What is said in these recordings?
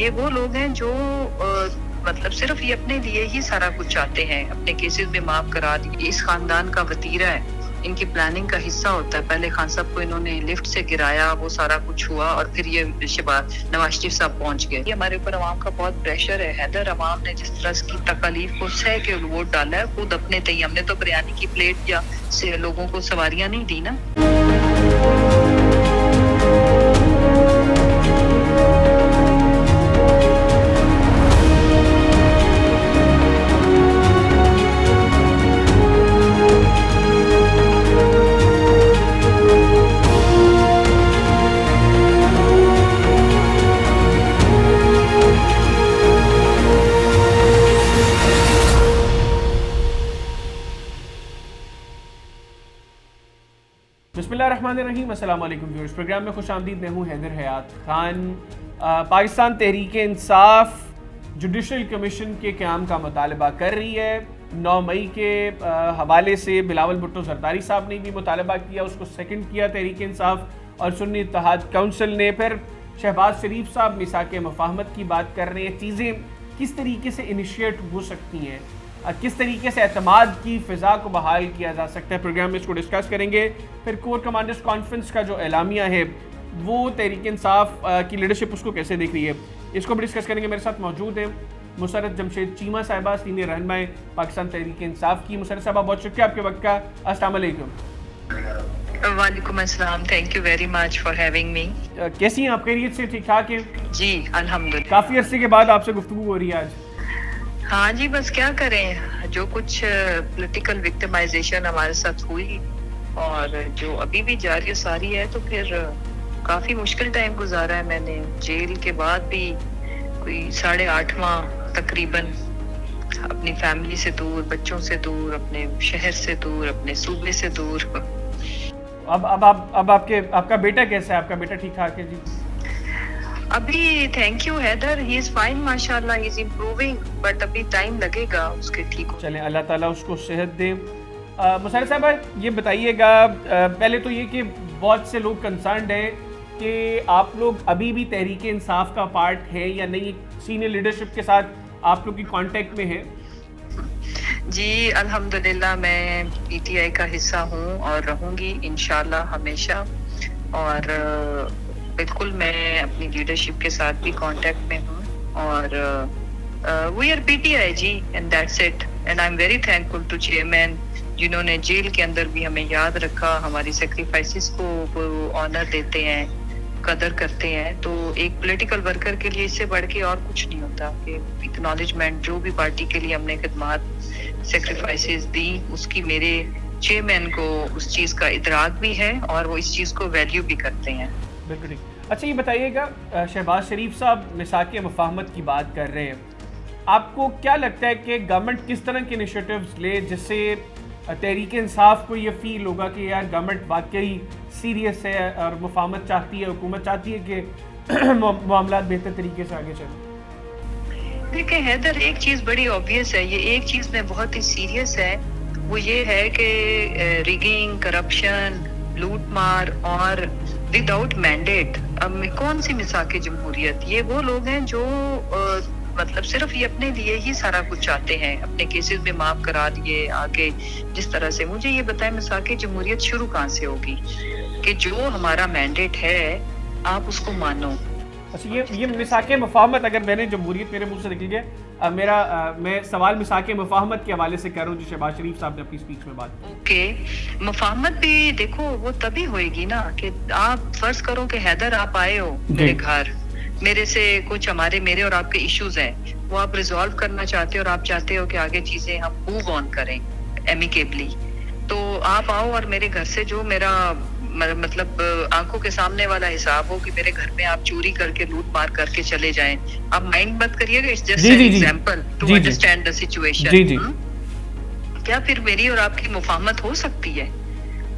یہ وہ لوگ ہیں جو مطلب صرف یہ اپنے لیے ہی سارا کچھ چاہتے ہیں، اپنے کیسز میں معاف کرا دی. اس خاندان کا وتیرہ ہے، ان کی پلاننگ کا حصہ ہوتا ہے. پہلے خان صاحب کو انہوں نے لفٹ سے گرایا، وہ سارا کچھ ہوا، اور پھر یہ نواز شریف صاحب پہنچ گئے. یہ ہمارے اوپر عوام کا بہت پریشر ہے حیدر. عوام نے جس طرح کی تکالیف کو سہ کے ووٹ ڈالا ہے، خود اپنے تئیں. ہم نے تو بریانی کی پلیٹ یا لوگوں کو سواریاں نہیں دی نا. بسم اللہ الرحمن الرحیم. السلام علیکم ویورز. پروگرام میں خوش آمدید. میں ہوں حیدر حیات خان. پاکستان تحریک انصاف جوڈیشل کمیشن کے قیام کا مطالبہ کر رہی ہے. 9 مئی کے حوالے سے بلاول بھٹو زرداری صاحب نے بھی مطالبہ کیا، اس کو سیکنڈ کیا تحریک انصاف اور سنی اتحاد کونسل نے. پھر شہباز شریف صاحب میثاق مفاہمت کی بات کر رہے ہیں. چیزیں کس طریقے سے انیشیٹ ہو سکتی ہیں، کس طریقے سے اعتماد کی فضا کو بحال کیا جا سکتا ہے، پروگرام میں اس کو ڈسکس کریں گے. پھر کور کمانڈرز کانفرنس کا جو اعلامیہ ہے وہ تحریک انصاف کی لیڈرشپ اس کو کیسے دیکھ رہی ہے، اس کو بھی ڈسکس کریں گے. میرے ساتھ موجود ہیں مسرت جمشید چیمہ صاحبہ، سینئر رہنما پاکستان تحریک انصاف کی. مسرت صاحبہ بہت شکریہ آپ کے وقت کا. السلام علیکم. وعلیکم السلام. Thank you very much for having me. کیسی ہیں آپ؟ خیریت سے؟ ٹھیک ٹھاک ہیں؟ جی الحمدللہ. کافی عرصے کے بعد آپ سے گفتگو ہو رہی ہے آج. ہاں جی، بس کیا کریں، جو کچھ پولیٹیکل وکٹمائزیشن ہمارے ساتھ ہوئی اور جو ابھی بھی جاری ساری ہے، تو پھر کافی مشکل ٹائم گزارا ہے میں نے. جیل کے بعد بھی کوئی 8.5 تقریباً اپنی فیملی سے دور، بچوں سے دور، اپنے شہر سے دور، اپنے صوبے سے دور. اب آپ کا بیٹا کیسا ہے؟ آپ کا بیٹا ٹھیک ٹھاک ہے؟ جی ابھی thank you Haider, he is fine ماشاء اللہ، ہی از امپروونگ، بٹ ابھی ٹائم لگے گا اس کے ٹھیک ہو. چلیں اللہ تعالیٰ اس کو صحت دے. مسرت صاحبہ یہ بتائیے گا، پہلے تو یہ کہ بہت سے لوگ کنسرنڈ ہیں کہ آپ لوگ ابھی بھی تحریک انصاف کا پارٹ ہے یا نہیں، سینئر لیڈرشپ کے ساتھ آپ لوگ کی کانٹیکٹ میں ہے؟ جی الحمدللہ میں پی ٹی آئی کا حصہ ہوں اور رہوں گی انشاءاللہ ہمیشہ. اور بالکل میں اپنی لیڈرشپ کے ساتھ بھی کانٹیکٹ میں ہوں، اور we are PTI جی، and that's it. And I am very thankful to chairman, جنہوں نے جیل کے اندر بھی ہمیں یاد رکھا، ہماری سیکریفائسز کو آنر دیتے ہیں، قدر کرتے ہیں. تو ایک پولیٹیکل ورکر کے لیے اس سے بڑھ کے اور کچھ نہیں ہوتا کہ اکنالجمنٹ. جو بھی پارٹی کے لیے ہم نے خدمات سیکریفائسز دی، اس کی میرے چیئرمین کو اس چیز کا ادراک بھی ہے اور وہ اس چیز کو ویلیو بھی کرتے ہیں. بالکل ٹھیک. اچھا یہ بتائیے گا، شہباز شریف صاحب میثاق مفاہمت کی بات کر رہے ہیں، آپ کو کیا لگتا ہے کہ گورنمنٹ کس طرح کے انیشیٹوز لے جس سے تحریک انصاف کو یہ فیل ہوگا کہ یار گورنمنٹ واقعی سیریس ہے اور مفاہمت چاہتی ہے، حکومت چاہتی ہے کہ معاملات بہتر طریقے سے آگے چلیں؟ دیکھیں حیدر، ایک چیز بڑی آبویس ہے، یہ ایک چیز میں بہت ہی سیریس ہے، وہ یہ ہے کہ ریگنگ، کرپشن، لوٹ مار اور وداؤٹ مینڈیٹ. اب کون سی میثاق جمہوریت؟ یہ وہ لوگ ہیں جو مطلب صرف یہ اپنے لیے ہی سارا کچھ چاہتے ہیں، اپنے کیسز میں معاف کرا دیے آگے. جس طرح سے مجھے یہ بتائیں میثاق جمہوریت شروع کہاں سے ہوگی کہ جو ہمارا مینڈیٹ ہے آپ اس کو مانو. اچھا یہ میثاق مفاہمت، اگر میں نے جمہوریت میرے منہ سے نکل گیا، میں سوال میثاق مفاہمت کے حوالے سے کر رہا ہوں جو شہباز شریف صاحب نے اپنی اسپیچ میں بات کی. اوکے، مفاہمت بھی دیکھو وہ تبھی ہوئے گی نا کہ آپ فرض کرو کہ حیدر آپ آئے ہو میرے گھر، میرے سے کچھ میرے اور آپ کے ایشوز ہیں، وہ آپ ریزالو کرنا چاہتے ہو اور آپ چاہتے ہو کہ آگے چیزیں ہم موو آن کریں ایمیکیبلی. تو آپ آؤ اور میرے گھر سے جو میرا مطلب آنکھوں کے سامنے والا حساب ہو کہ میرے گھر میں آپ چوری کر کے لوٹ مار کر کے چلے جائیں. آپ مائنڈ مت کریے گا، it's just an example to understand the situation. کیا پھر میری اور آپ کی مفاہمت ہو سکتی ہے؟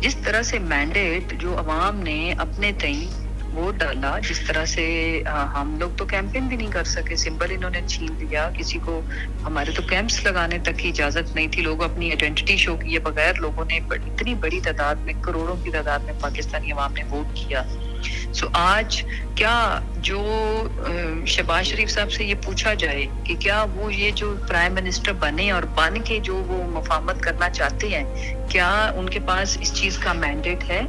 جس طرح سے مینڈیٹ جو عوام نے اپنے تئیں ووٹ ڈالا، جس طرح سے ہم لوگ تو کیمپین بھی نہیں کر سکے، سمبل انہوں نے چھین لیا. کسی کو ہمارے تو کیمپس لگانے تک کی اجازت نہیں تھی. لوگ اپنی آئیڈینٹی شو کیے بغیر، لوگوں نے اتنی بڑی تعداد میں، کروڑوں کی تعداد میں پاکستانی عوام نے ووٹ کیا. سو آج کیا جو شہباز شریف صاحب سے یہ پوچھا جائے کہ کیا وہ یہ جو پرائم منسٹر بنے اور بن کے جو وہ مفاہمت کرنا چاہتے ہیں، کیا ان کے پاس اس چیز کا مینڈیٹ ہے؟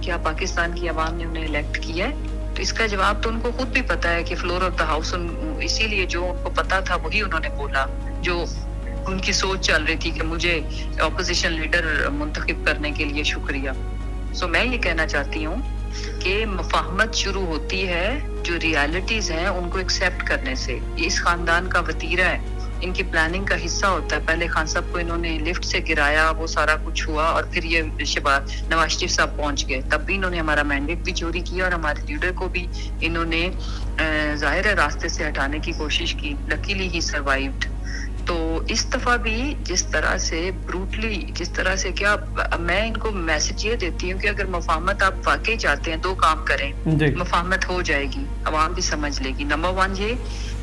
کیا پاکستان کی عوام نے انہیں الیکٹ کیا ہے؟ تو اس کا جواب تو ان کو خود بھی پتا ہے کہ فلور آف دا ہاؤس، اسی لیے جو ان کو پتا تھا وہی انہوں نے بولا، جو ان کی سوچ چل رہی تھی کہ مجھے اپوزیشن لیڈر منتخب کرنے کے لیے شکریہ۔ سو میں یہ کہنا چاہتی ہوں کہ مفاہمت شروع ہوتی ہے جو ریالٹیز ہیں ان کو ایکسیپٹ کرنے سے۔ یہ اس خاندان کا وتیرہ ہے، ان کی پلاننگ کا حصہ ہوتا ہے۔ پہلے خان صاحب کو انہوں نے لفٹ سے گرایا، وہ سارا کچھ ہوا، اور پھر یہ نواز شریف صاحب پہنچ گئے، تب بھی انہوں نے ہمارا مینڈیٹ بھی چوری کیا اور ہمارے لیڈر کو بھی انہوں نے ظاہر ہے راستے سے ہٹانے کی کوشش کی۔ لکیلی ہی سروائیوڈ۔ تو اس دفعہ بھی جس طرح سے بروٹلی، جس طرح سے، کیا میں ان کو میسج یہ دیتی ہوں کہ اگر مفاہمت آپ واقعی چاہتے ہیں، دو کام کریں، مفاہمت ہو جائے گی، عوام بھی سمجھ لے گی۔ نمبر 1 یہ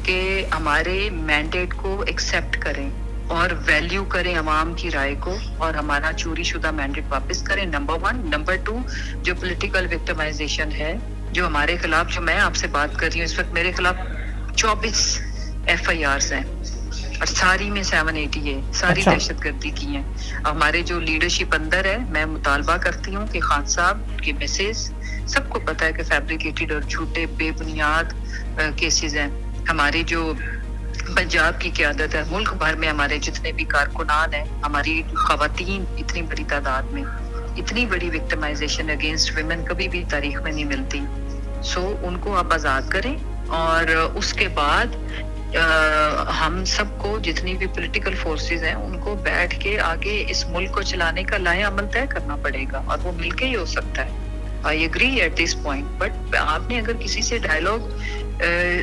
کہ ہمارے مینڈیٹ کو ایکسیپٹ کریں اور ویلیو کریں عوام کی رائے کو، اور ہمارا چوری شدہ مینڈیٹ واپس کریں، نمبر 1۔ نمبر 2، جو پولیٹیکل وکٹمائزیشن ہے جو ہمارے خلاف، جو میں آپ سے بات کر رہی ہوں اس وقت، میرے خلاف 24 FIRs ہیں اور ساری میں 780 ہے، ساری دہشت گردی کی ہیں۔ ہمارے جو لیڈرشپ اندر ہے، میں مطالبہ کرتی ہوں کہ خان صاحب کے مسز، سب کو پتا ہے کہ فیبریکیٹڈ اور جھوٹے بے بنیاد کیسز ہیں۔ ہمارے جو پنجاب کی قیادت ہے، ملک بھر میں ہمارے جتنے بھی کارکنان ہیں، ہماری خواتین اتنی بڑی تعداد میں، اتنی بڑی وکٹمائزیشن اگینسٹ ویمن کبھی بھی تاریخ میں نہیں ملتی۔ سو ان کو آپ آزاد کریں، اور اس کے بعد ہم سب کو، جتنی بھی پولیٹیکل فورسز ہیں، ان کو بیٹھ کے آگے اس ملک کو چلانے کا لائحہ عمل طے کرنا پڑے گا، اور وہ مل کے ہی ہو سکتا ہے۔ I agree at this point، but آپ نے اگر کسی سے ڈائلاگ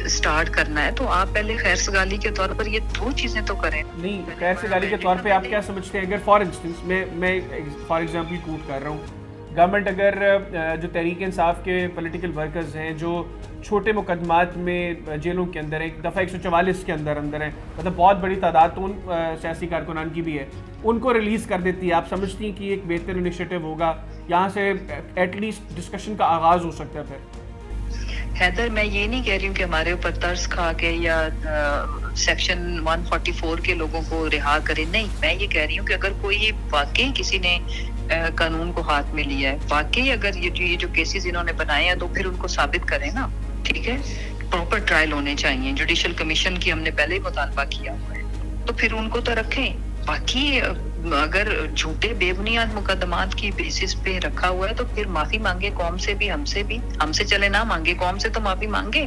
سٹارٹ کرنا ہے تو آپ پہلے خیر سگالی کے طور پر یہ 2 چیزیں تو کریں۔ نہیں، خیر سگالی کے طور پہ آپ کیا سمجھتے ہیں؟ اگر فار انسٹنس میں فار ایگزامپل کوٹ کر رہا ہوں، گورنمنٹ اگر جو تحریک انصاف کے پولیٹیکل ورکرز ہیں جو چھوٹے مقدمات میں جیلوں کے اندر ہیں، دفعہ 144 کے اندر ہیں، مطلب بہت بڑی تعداد تو ان سیاسی کارکنان کی بھی ہے، ان کو ریلیز کر دیتی ہے، آپ سمجھتی ہیں کہ یہ ایک بہتر انیشیٹو ہوگا؟ یہاں سے ایٹ لیسٹ ڈسکشن کا آغاز ہو سکتا ہے پھر؟ حیدر، میں یہ نہیں کہہ رہی ہوں کہ ہمارے اوپر ترس کھا کے یا سیکشن 144 کے لوگوں کو رہا کرے، نہیں، میں یہ کہہ رہی ہوں کہ اگر کوئی واقعی کسی نے قانون کو ہاتھ میں لیا ہے، واقعی اگر یہ جو کیسز انہوں نے بنائے ہیں، تو پھر ان کو ثابت کریں نا، ٹھیک ہے؟ پراپر ٹرائل ہونے چاہیے، جوڈیشل کمیشن کی ہم نے پہلے ہی مطالبہ کیا ہوا ہے، تو پھر ان کو تو رکھیں۔ باقی اگر جھوٹے بے بنیاد مقدمات کی بیسس پہ رکھا ہوا ہے تو پھر معافی مانگے قوم سے بھی، ہم سے بھی، ہم سے چلے نہ مانگے، قوم سے تو معافی مانگے۔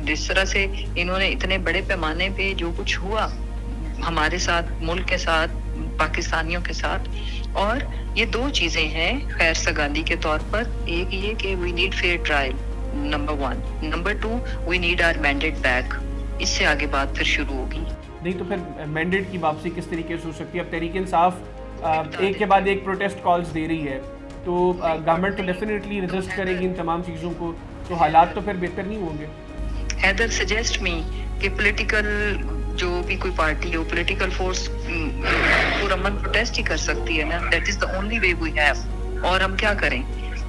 جس طرح سے انہوں نے اتنے بڑے پیمانے پہ جو کچھ ہوا ہمارے ساتھ، ملک کے ساتھ، پاکستانیوں کے ساتھ، اور یہ 2 چیزیں ہیں خیر سگالی کے طور پر۔ ایک یہ کہ we need fair trial, number 1۔ Number 2، we need our mandate back. اس سے آگے بات پھر شروع ہوگی۔ نہیں تو پھر مینڈیٹ کی واپسی کس طریقے سے ہو سکتی ہے؟ اب تحریک انصاف ایک کے بعد ایک پروٹیسٹ کالز دے رہی ہے، تو گورنمنٹ تو ڈیفینیٹلی ریزسٹ کرے گی ان تمام چیزوں کو، تو حالات تو پھر بہتر نہیں ہوں گے۔ حیدر، سجیسٹ می کہ پولیٹیکل جو بھی کوئی پارٹی ہو، پولیٹیکل فورس پرامن پروٹیسٹ ہی کر سکتی ہے نا، that is the only way we have. اور ہم کیا کریں؟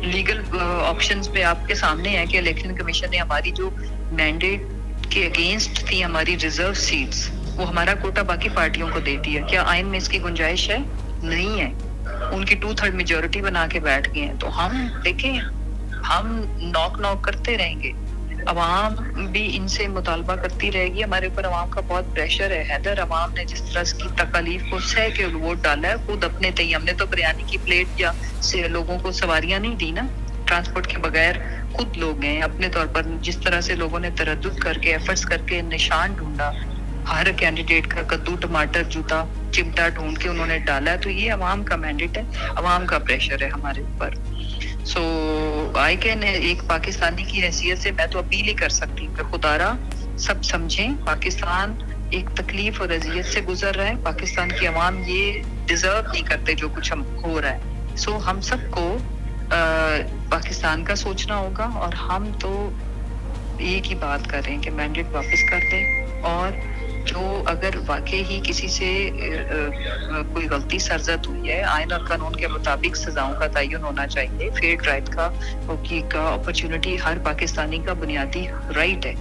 لیگل آپشنز پہ آپ کے سامنے ہے کہ الیکشن کمیشن نے ہماری جو مینڈیٹ کے اگینسٹ تھی ہماری ریزرو سیٹس، وہ ہمارا کوٹا باقی پارٹیوں کو دے دیا۔ کیا آئین میں اس کی گنجائش ہے؟ نہیں ہے۔ ان کی 2/3 میجورٹی بنا کے بیٹھ گئے ہیں، تو ہم دیکھیں، ہم ناک کرتے رہیں گے، عوام بھی ان سے مطالبہ کرتی رہے گی، ہمارے اوپر عوام کا بہت پریشر ہے۔ حیدر، عوام نے جس طرح کی تکالیف کو سہ کے ووٹ ڈالا ہے، خود اپنے تئی، ہم نے تو بریانی کی پلیٹ یا لوگوں کو سواریاں نہیں دی نا، ٹرانسپورٹ کے بغیر خود لوگ گئے اپنے طور پر، جس طرح سے لوگوں نے تردد کر کے، ایفرٹس کر کے نشان ڈھونڈا، ہر کینڈیڈیٹ کا کدو ٹماٹر جوتا چمٹا ڈھونڈ کے انہوں نے ڈالا ہے، تو یہ عوام کا مینڈیٹ ہے، عوام کا پریشر ہے ہمارے اوپر۔ سو آئی کین، ایک پاکستانی کی حیثیت سے میں تو اپیل ہی کر سکتی ہوں کہ خدا را سب سمجھیں، پاکستان ایک تکلیف اور اذیت سے گزر رہا ہے، پاکستان کی عوام یہ ڈیزرو نہیں کرتے جو کچھ ہم ہو رہا ہے۔ سو ہم سب کو پاکستان کا سوچنا ہوگا، اور ہم تو ایک ہی بات کر رہے ہیں کہ مینڈیٹ واپس کر دیں اور جو اگر واقعی ہی کسی سے کوئی غلطی سرزد ہوئی ہے، آئین اور قانون کے مطابق سزاؤں کا تعین ہونا چاہیے. فیئر ٹرائل کا اپرچونٹی ہر پاکستانی کا بنیادی رائٹ ہے،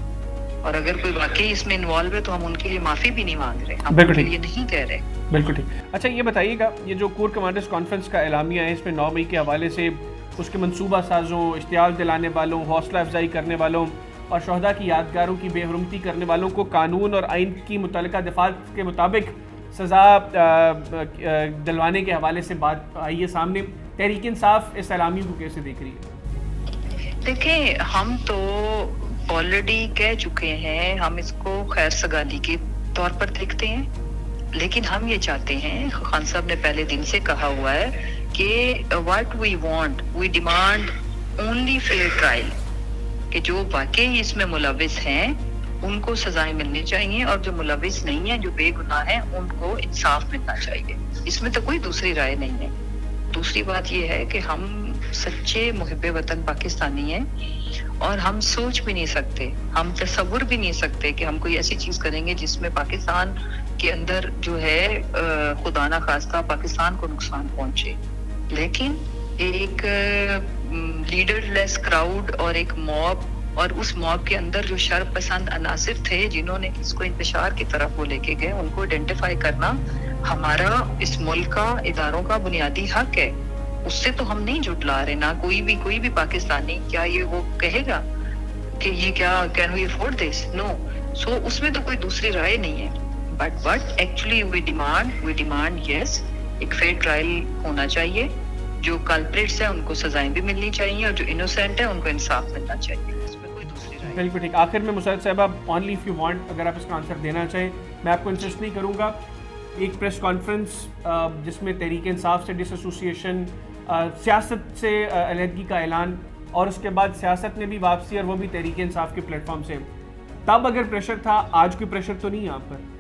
اور اگر کوئی واقعی اس میں انوالو ہے تو ہم ان کے لیے معافی بھی نہیں مانگ رہے، ہم ان کے لیے نہیں کہہ رہے. بالکل ٹھیک. اچھا یہ بتائیے گا، یہ جو کور کمانڈرز کانفرنس کا اعلامیہ ہے، اس میں 9 مئی کے حوالے سے اس کے منصوبہ سازوں، اشتعال دلانے والوں، حوصلہ افزائی کرنے والوں اور شہداء کی یادگاروں کی بے حرمتی کرنے والوں کو قانون اور آئین کی متعلقہ دفعات کے مطابق سزا دلوانے کے حوالے سے بات آئی ہے سامنے. تحریک انصاف اس اعلامیہ کو کیسے دیکھ رہی ہے؟ دیکھیں، ہم تو آلریڈی کہہ چکے ہیں، ہم اس کو خیر سگالی کے طور پر دیکھتے ہیں، لیکن ہم یہ چاہتے ہیں، خان صاحب نے پہلے دن سے کہا ہوا ہے کہ what we want, we demand only fair trial، کہ جو واقعی اس میں ملوث ہیں ان کو سزائیں ملنی چاہیے، اور جو ملوث نہیں ہیں، جو بے گناہ ہیں، ان کو انصاف ملنا چاہیے. اس میں تو کوئی دوسری رائے نہیں ہے. دوسری بات یہ ہے کہ ہم سچے محب وطن پاکستانی ہیں، اور ہم سوچ بھی نہیں سکتے، ہم تصور بھی نہیں سکتے کہ ہم کوئی ایسی چیز کریں گے جس میں پاکستان کے اندر جو ہے خدا نہ خواستہ پاکستان کو نقصان پہنچے. لیکن ایک لیڈر لیس کراؤڈ اور ایک موب، اور اس موب کے اندر جو شر پسند عناصر تھے جنہوں نے اس کو انتشار کی طرف وہ لے کے گئے، ان کو آئیڈینٹیفائی کرنا ہمارا اس ملک کا اداروں کا بنیادی حق ہے. اس سے تو ہم نہیں جھٹلا رہے. نہ کوئی بھی پاکستانی کیا یہ وہ کہے گا کہ یہ کیا کین وی افورڈ دس؟ نو. سو اس میں تو کوئی دوسری رائے نہیں ہے. بٹ ایکچولی وی ڈیمانڈ یس، ایک فیئر ٹرائل ہونا چاہیے. جو کلپریٹس ہیں ان کو سزائیں بھی ملنی چاہیے، اور جو انوسینٹ ہیں ان کو انصاف ملنا چاہیے. اس میں کوئی دوسری رائے. بالکل ٹھیک. آخر میں مسرت صاحبہ، اونلی اف یو وانٹ، اگر آپ اس کا آنسر دینا چاہیں، میں آپ کو انسسٹ نہیں کروں گا. ایک پریس کانفرنس جس میں تحریک انصاف سے ڈس ایسوسیشن، سیاست سے علیحدگی کا اعلان، اور اس کے بعد سیاست میں بھی واپسی، اور وہ بھی تحریک انصاف کے پلیٹ فارم سے. تب اگر پریشر تھا، آج کوئی پریشر تو نہیں ہے آپ پر؟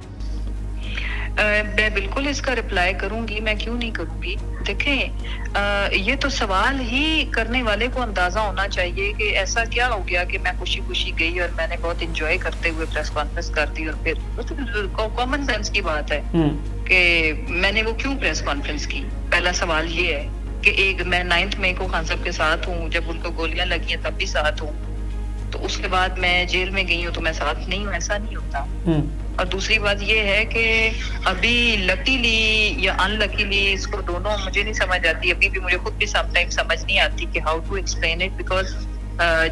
میں بالکل اس کا رپلائی کروں گی. میں کیوں نہیں کروں گی؟ دیکھیں، یہ تو سوال ہی کرنے والے کو اندازہ ہونا چاہیے کہ ایسا کیا ہو گیا کہ میں خوشی خوشی گئی اور میں نے بہت انجوائے کرتے ہوئے پریس کانفرنس کر دی، اور پھر کامن سینس کی بات ہے کہ میں نے وہ کیوں پریس کانفرنس کی. پہلا سوال یہ ہے کہ میں 9 مئی کو خان صاحب کے ساتھ ہوں، جب ان کو گولیاں لگی ہیں تب بھی ساتھ ہوں، تو اس کے بعد میں جیل میں گئی ہوں تو میں ساتھ نہیں ہوں، ایسا نہیں ہوتا. اور دوسری بات یہ ہے کہ ابھی لکیلی یا ان لکیلی، اس کو دونوں مجھے نہیں سمجھ آتی. ابھی بھی مجھے خود بھی سم ٹائم سمجھ نہیں آتی کہ how to explain it, because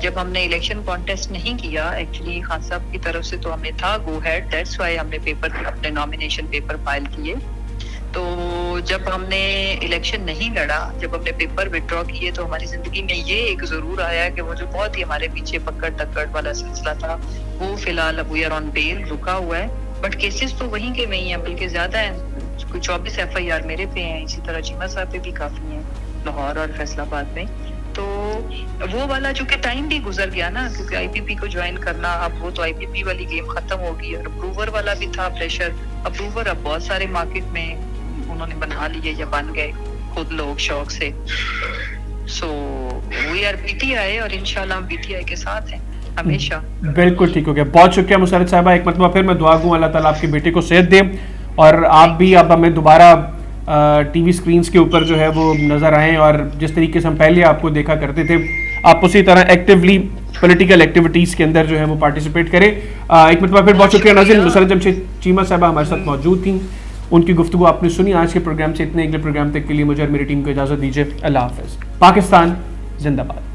جب ہم نے الیکشن کانٹیسٹ نہیں کیا، ایکچولی خان صاحب کی طرف سے تو ہمیں تھا گو ہیڈ، دیٹس وائی ہم نے اپنے نامینیشن پیپر فائل کیے. تو جب ہم نے الیکشن نہیں لڑا، جب ہم نے پیپر وڈرا کیے، تو ہماری زندگی میں یہ ایک ضرور آیا کہ وہ جو بہت ہی ہمارے پیچھے پکڑ ٹکڑ والا سلسلہ تھا، وہ فی الحال اب وی آر آن بیل، رکا ہوا ہے. بٹ کیسز تو وہیں کے وہیں ہیں، بلکہ زیادہ ہیں. کوئی 24 FIR میرے پہ ہیں، اسی طرح چیمہ صاحب پہ بھی کافی ہیں، لاہور اور فیصل آباد میں. تو وہ والا جو کہ ٹائم بھی گزر گیا نا، کیونکہ IPP کو جوائن کرنا، اب وہ تو IPP والی گیم ختم ہوگی. اور اپروور والا بھی تھا پریشر. اپروور اب بہت سارے مارکیٹ میں انہوں نے بنا لیے یا بن گئے خود لوگ شوق سے. سو وی آر PTI، اور انشاءاللہ ہم PTI کے ساتھ ہیں ہمیشہ. بالکل ٹھیک ہو گیا. بہت شکریہ مسرت صاحبہ. ایک مرتبہ پھر میں دعا گوں اللہ تعالیٰ آپ کے بیٹے کو صحت دے، اور آپ بھی اب ہمیں دوبارہ ٹی وی اسکرینس کے اوپر جو ہے وہ نظر آئیں، اور جس طریقے سے ہم پہلے آپ کو دیکھا کرتے تھے، آپ اسی طرح ایکٹیولی پولیٹیکل ایکٹیویٹیز کے اندر جو ہے وہ پارٹیسپیٹ کریں. ایک مرتبہ پھر بہت شکریہ ناظرین. مسرت جمشید چیمہ صاحبہ ہمارے ساتھ موجود تھیں، ان کی گفتگو آپ نے سنی. آج کے پروگرام سے اتنے، اگلے پروگرام تک کے لیے مجھے اور میری ٹیم کو اجازت دیجیے. اللہ حافظ. پاکستان زندہ باد.